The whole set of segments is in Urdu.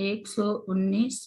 119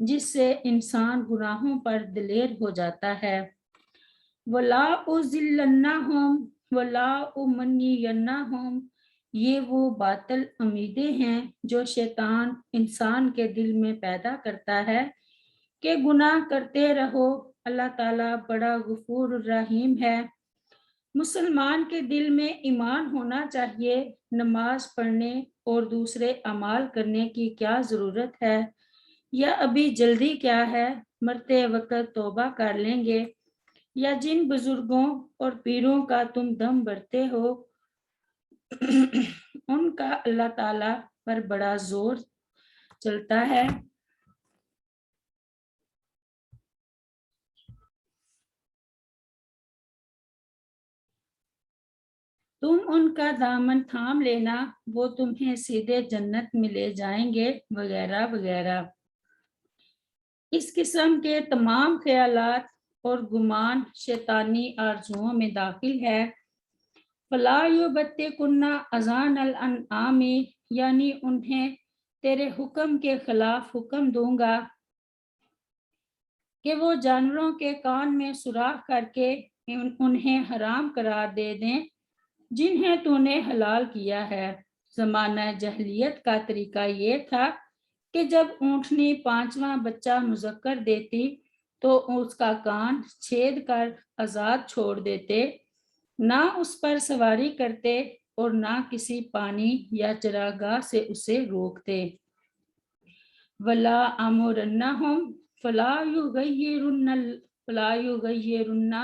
جس سے انسان گناہوں پر دلیر ہو جاتا ہے۔ وَلَا أُضِلَّنَّهُمْ وَلَا أُمَنِّيَنَّهُمْ، یہ وہ باطل امیدیں ہیں جو شیطان انسان کے دل میں پیدا کرتا ہے کہ گناہ کرتے رہو۔ اللہ تعالیٰ بڑا غفور الرحیم ہے۔ مسلمان کے دل میں ایمان ہونا چاہیے، نماز پڑھنے اور دوسرے اعمال کرنے کی کیا ضرورت ہے، یا ابھی جلدی کیا ہے، مرتے وقت توبہ کر لیں گے، یا جن بزرگوں اور پیروں کا تم دم بھرتے ہو ان کا اللہ تعالیٰ پر بڑا زور چلتا ہے۔ تم ان کا دامن تھام لینا، وہ تمہیں سیدھے جنت میں لے جائیں گے، وغیرہ وغیرہ۔ اس قسم کے تمام خیالات اور گمان شیطانی آرزوؤں میں داخل ہے۔ فَلَا يُبَتِّكُنَّ أَذَانَ الْأَنْعَامِ، یعنی انہیں تیرے حکم کے خلاف حکم دوں گا کہ وہ جانوروں کے کان میں سوراخ کر کے انہیں حرام قرار دے دیں جنہیں تو نے حلال کیا ہے۔ زمانہ جاہلیت کا طریقہ یہ تھا کہ جب اونٹنی 5واں بچہ مذکر دیتی تو اس کا کان چھید کر آزاد چھوڑ دیتے، نہ اس پر سواری کرتے اور نہ کسی پانی یا چراگاہ سے اسے روکتے۔ وَلَا أَمُرَنَّهُمْ فَلَا يُغَيِّرُنَّ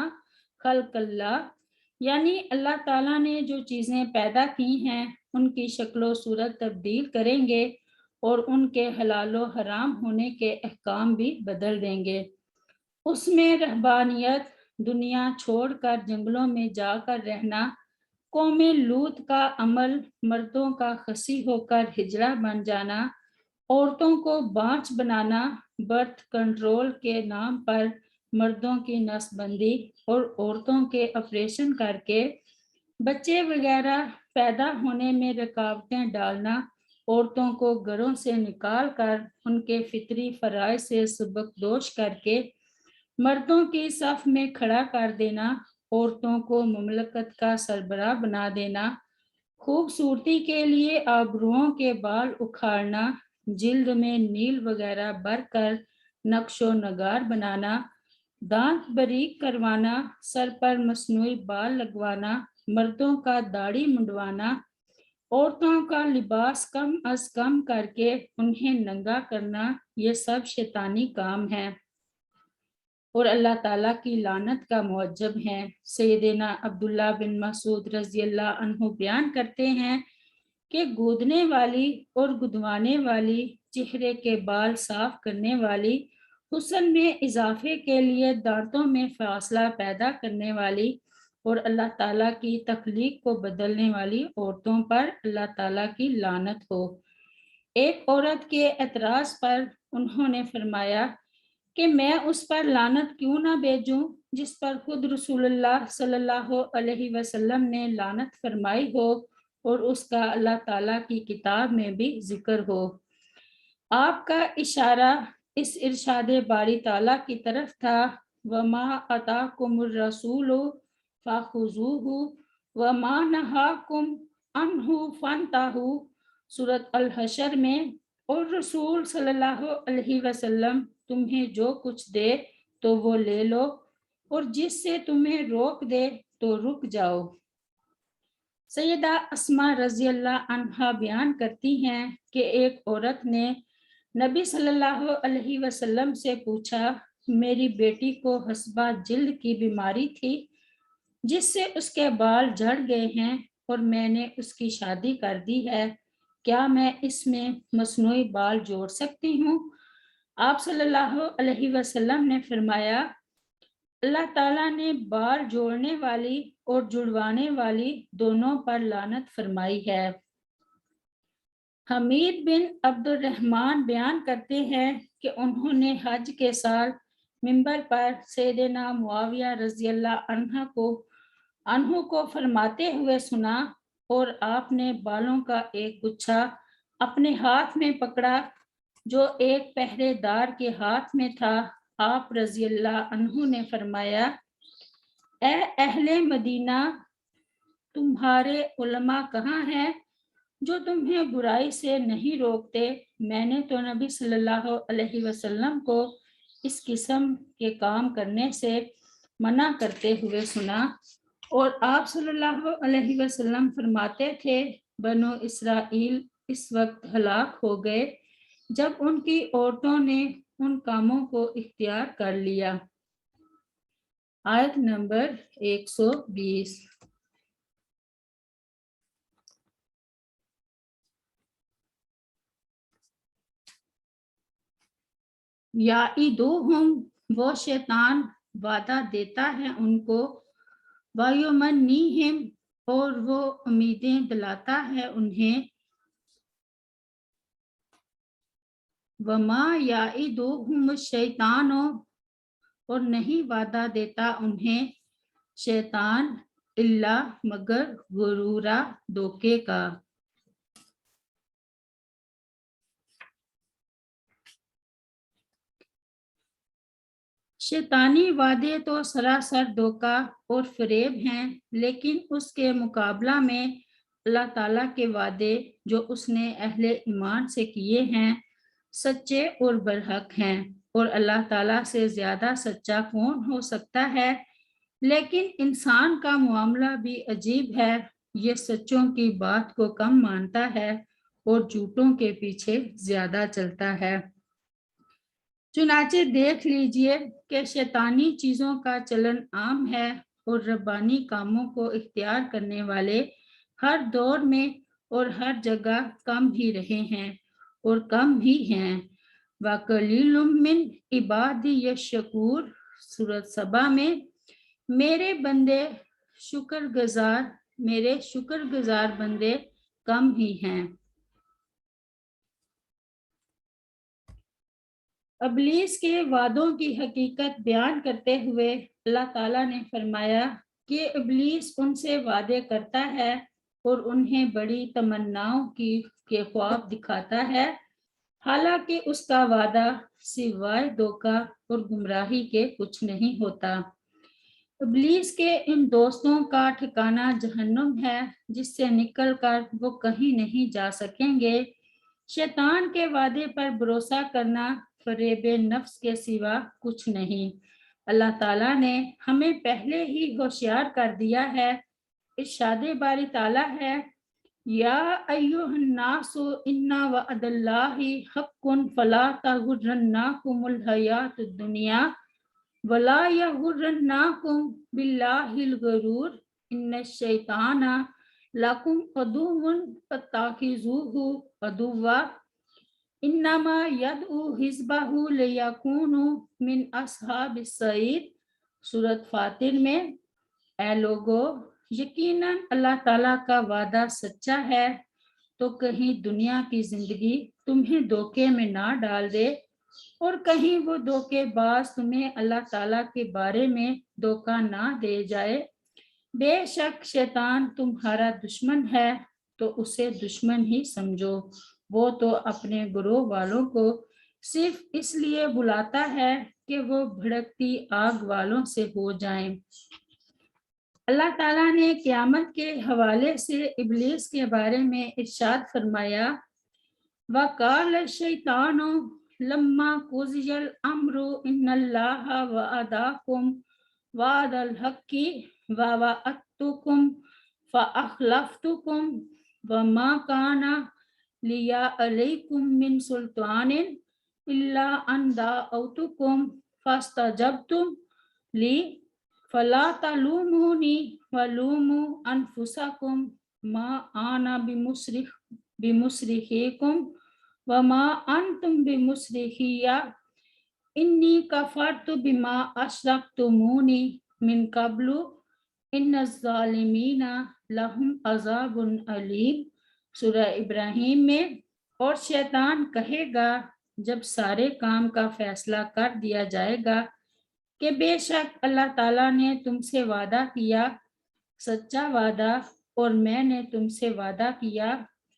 خَلْقَ اللَّهِ، یعنی اللہ تعالیٰ نے جو چیزیں پیدا کی ہیں ان کی شکل و صورت تبدیل کریں گے اور ان کے حلال و حرام ہونے کے احکام بھی بدل دیں گے۔ اس میں رہبانیت، دنیا چھوڑ کر جنگلوں میں جا کر رہنا، قوم لوط کا عمل، مردوں کا خصی ہو کر ہجڑا بن جانا، عورتوں کو بانجھ بنانا، برتھ کنٹرول کے نام پر مردوں کی نسل بندی اور عورتوں کے آپریشن کر کے بچے وغیرہ پیدا ہونے میں رکاوٹیں ڈالنا، عورتوں کو گھروں سے نکال کر ان کے فطری فرائض سے سبکدوش کر کے مردوں کی صف میں کھڑا کر دینا، عورتوں کو مملکت کا سربراہ بنا دینا، خوبصورتی کے لیے آبروؤں کے بال اکھاڑنا، جلد میں نیل وغیرہ بھر کر نقش و نگار بنانا، دانت باریک کروانا، سر پر مصنوعی بال لگوانا، مردوں کا داڑھی منڈوانا، عورتوں کا لباس کم از کم کر کے انہیں ننگا کرنا، یہ سب شیطانی کام ہے اور اللہ تعالیٰ کی لعنت کا موجب ہیں۔ سیدنا عبداللہ بن مسعود رضی اللہ عنہ بیان کرتے ہیں کہ گودنے والی اور گدوانے والی، چہرے کے بال صاف کرنے والی، حسن میں اضافے کے لیے دانتوں میں فاصلہ پیدا کرنے والی اور اللہ تعالیٰ کی تخلیق کو بدلنے والی عورتوں پر اللہ تعالیٰ کی لعنت ہو۔ ایک عورت کے اعتراض پر انہوں نے فرمایا کہ میں اس پر لعنت کیوں نہ بھیجوں جس پر خود رسول اللہ صلی اللہ علیہ وسلم نے لعنت فرمائی ہو اور اس کا اللہ تعالیٰ کی کتاب میں بھی ذکر ہو۔ آپ کا اشارہ اس ارشاد باری تعالیٰ کی طرف تھا، وَمَا أَتَاكُمُ الرَّسُولُ فَخُذُوهُ وَمَا نَهَاكُمْ عَنْهُ فَانْتَهُوا، سورۃ الحشر میں، اور رسول صلی اللہ علیہ وسلم تمہیں جو کچھ دے تو وہ لے لو اور جس سے تمہیں روک دے تو رک جاؤ۔ سیدہ اسماء رضی اللہ عنہا بیان کرتی ہیں کہ ایک عورت نے نبی صلی اللہ علیہ وسلم سے پوچھا، میری بیٹی کو حسبہ جلد کی بیماری تھی جس سے اس کے بال جھڑ گئے ہیں اور میں نے اس کی شادی کر دی ہے، کیا میں اس میں مصنوعی بال جوڑ سکتی ہوں؟ آپ صلی اللہ علیہ وسلم نے فرمایا، اللہ تعالیٰ نے بال جوڑنے والی اور جڑوانے والی دونوں پر لعنت فرمائی ہے۔ حمید بن عبد الرحمن بیان کرتے ہیں کہ انہوں نے حج کے سال منبر پر سیدنا معاویہ رضی اللہ عنہ کو فرماتے ہوئے سنا اور آپ نے بالوں کا ایک گچھا اپنے ہاتھ میں پکڑا جو ایک پہرے دار کے ہاتھ میں تھا۔ آپ رضی اللہ عنہ نے فرمایا، اے اہل مدینہ، تمہارے علماء کہاں ہیں جو تمہیں برائی سے نہیں روکتے؟ میں نے تو نبی صلی اللہ علیہ وسلم کو اس قسم کے کام کرنے سے منع کرتے ہوئے سنا، اور آپ صلی اللہ علیہ وسلم فرماتے تھے، بنو اسرائیل اس وقت ہلاک ہو گئے جب ان کی عورتوں نے ان کاموں کو اختیار کر لیا۔ آیت نمبر 120۔ یعدہم، وہ شیطان وعدہ دیتا ہے ان کو، ویمنیہم، اور وہ امیدیں دلاتا ہے انہیں، وما یعدہم الشیطان، اور نہیں وعدہ دیتا انہیں شیطان، الا مگر غرورا، دھوکے کا۔ شیطانی وعدے تو سراسر دھوکہ اور فریب ہیں، لیکن اس کے مقابلہ میں اللہ تعالیٰ کے وعدے جو اس نے اہل ایمان سے کیے ہیں سچے اور برحق ہیں، اور اللہ تعالیٰ سے زیادہ سچا کون ہو سکتا ہے؟ لیکن انسان کا معاملہ بھی عجیب ہے، یہ سچوں کی بات کو کم مانتا ہے اور جھوٹوں کے پیچھے زیادہ چلتا ہے۔ چنانچہ دیکھ لیجئے کہ شیطانی چیزوں کا چلن عام ہے، اور ربانی کاموں کو اختیار کرنے والے ہر دور میں اور ہر جگہ کم ہی رہے ہیں اور کم ہی ہیں۔ وَقَلِيلٌ مِّنْ عِبَادِيَ الشَّكُورُ، سورۃ سبا میں، میرے شکر گزار بندے کم ہی ہیں۔ ابلیس کے وعدوں کی حقیقت بیان کرتے ہوئے اللہ تعالیٰ نے فرمایا کہ ابلیس ان سے وعدے کرتا ہے اور انہیں بڑی تمناؤں کے خواب دکھاتا ہے، حالانکہ اس کا وعدہ سوائے دھوکہ اور گمراہی کے کچھ نہیں ہوتا۔ ابلیس کے ان دوستوں کا ٹھکانہ جہنم ہے، جس سے نکل کر وہ کہیں نہیں جا سکیں گے۔ شیطان کے وعدے پر بھروسہ کرنا فریب نفس کے سوا کچھ نہیں۔ اللہ تعالیٰ نے ہمیں پہلے ہی ہوشیار کر دیا ہے۔ ارشاد باری تعالیٰ ہے، یا ایھا الناس ان وعد اللہ حق فلا تغرنکم الحیاۃ الدنیا ولا یغرنکم باللہ الغرور ان الشیطان لکم عدو فاتخذوہ عدوا انما یدعو حزبہ لیکونوا من اصحاب السعیر، سورۃ فاطر میں۔ اے لوگو، یقیناً اللہ تعالیٰ کا وعدہ سچا ہے، تو کہیں دنیا کی زندگی تمہیں دھوکے میں نہ ڈال دے، اور کہیں وہ دھوکے باز تمہیں اللہ تعالیٰ کے بارے میں دھوکہ نہ دے جائے۔ بے شک شیطان تمہارا دشمن ہے، تو اسے دشمن ہی سمجھو، وہ تو اپنے گروہ والوں کو صرف اس لیے بلاتا ہے کہ وہ بھڑکتی آگ والوں سے ہو جائیں۔ اللہ تعالیٰ نے قیامت کے حوالے سے ابلیس کے بارے میں ارشاد فرمایا، وَقَالَ الشَّيْطَانُ لَمَّا قُضِيَ الْأَمْرُ إِنَّ اللَّهَ وَعَدَكُمْ وَعْدَ الْحَقِّ وَوَعَدتُّكُمْ فَأَخْلَفْتُكُمْ وَمَا كَانَ لِيَ عَلَيْكُمْ مِنْ سُلْطَانٍ إِلَّا أَنْ دَعَوْتُكُمْ فَاسْتَجَبْتُمْ لِي فَلَا تَلُومُونِي وَلُومُوا أَنفُسَكُمْ مَا أَنَا بِمُصْرِخِكُمْ وَمَا أَنْتُمْ بِمُصْرِخِيَّ إِنِّي كَفَرْتُ بِمَا أَشْرَكْتُمُونِ مِنْ قَبْلُ إِنَّ الظَّالِمِينَ لَهُمْ عَذَابٌ أَلِيمٌ، سورہ ابراہیم میں۔ اور شیطان کہے گا جب سارے کام کا فیصلہ کر دیا جائے گا کہ بے شک اللہ تعالیٰ نے تم سے وعدہ کیا سچا وعدہ، اور میں نے تم سے وعدہ کیا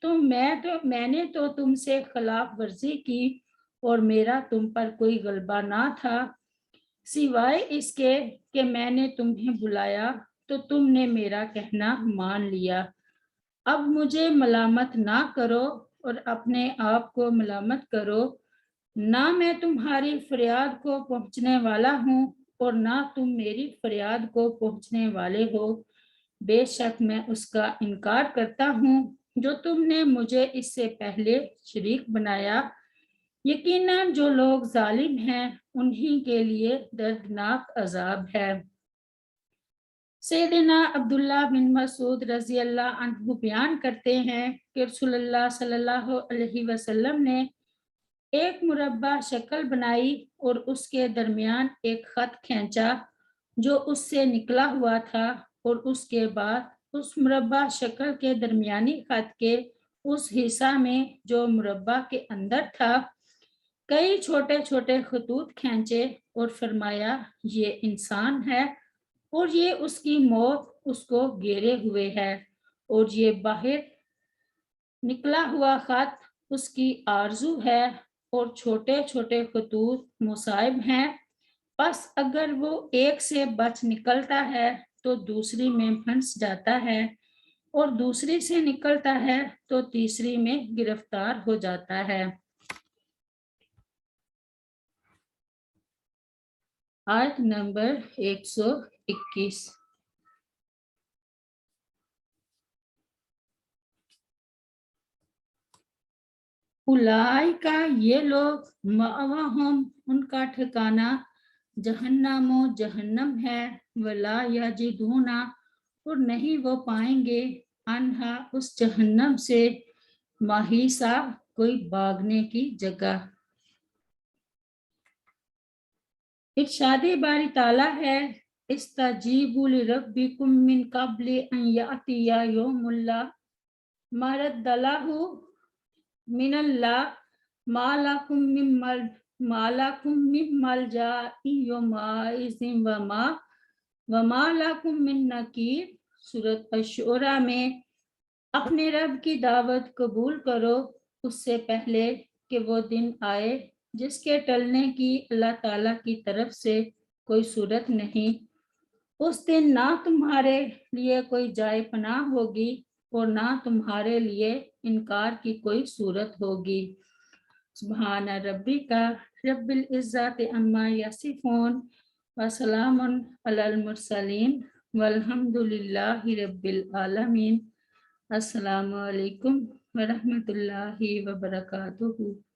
تو میں نے تو تم سے خلاف ورزی کی، اور میرا تم پر کوئی غلبہ نہ تھا سوائے اس کے کہ میں نے تمہیں بلایا تو تم نے میرا کہنا مان لیا۔ اب مجھے ملامت نہ کرو اور اپنے آپ کو ملامت کرو، نہ میں تمہاری فریاد کو پہنچنے والا ہوں اور نہ تم میری فریاد کو پہنچنے والے ہو۔ بے شک میں اس کا انکار کرتا ہوں جو تم نے مجھے اس سے پہلے شریک بنایا۔ یقیناً جو لوگ ظالم ہیں انہی کے لیے دردناک عذاب ہے۔ سیدنا عبداللہ بن مسعود رضی اللہ عنہ بیان کرتے ہیں کہ رسول اللہ صلی اللہ علیہ وسلم نے ایک مربع شکل بنائی اور اس کے درمیان ایک خط کھینچا جو اس سے نکلا ہوا تھا، اور اس کے بعد اس مربع شکل کے درمیانی خط کے اس حصہ میں جو مربع کے اندر تھا کئی چھوٹے چھوٹے خطوط کھینچے اور فرمایا یہ انسان ہے اور یہ اس کی موت اس کو گھیرے ہوئے ہے، اور یہ باہر نکلا ہوا خط اس کی آرزو ہے، اور چھوٹے چھوٹے خطوط مصائب ہیں۔ پس اگر وہ ایک سے بچ نکلتا ہے تو دوسری میں پھنس جاتا ہے، اور دوسری سے نکلتا ہے تو تیسری میں گرفتار ہو جاتا ہے۔ آیت نمبر 121۔ اولئک یہ لوگ مأواہم ان کا ٹھکانہ جہنم و جہنم ہے، ولا یجدون اور نہیں وہ پائیں گے انہا اس جہنم سے محیصا کوئی بھاگنے کی جگہ۔ ارشاد باری تعالیٰ ہے استجیبوا لربکم من قبل ان یأتی یوم لا مرد لہ من اللہ ما لکم من ملجأ یومئذ وما لکم من نکیر۔ سورۃ الشعراء میں اپنے رب کی دعوت قبول کرو اس سے پہلے کہ وہ دن آئے جس کے ٹلنے کی اللہ تعالیٰ کی طرف سے کوئی صورت نہیں۔ اس دن نہ تمہارے لیے کوئی جائے پناہ ہوگی اور نہ تمہارے لیے انکار کی کوئی صورت ہوگی۔ سبحان ربک رب العزت عما یصفون وسلام علی المرسلین والحمد للہ رب العالمین۔ السلام علیکم ورحمۃ اللہ وبرکاتہ۔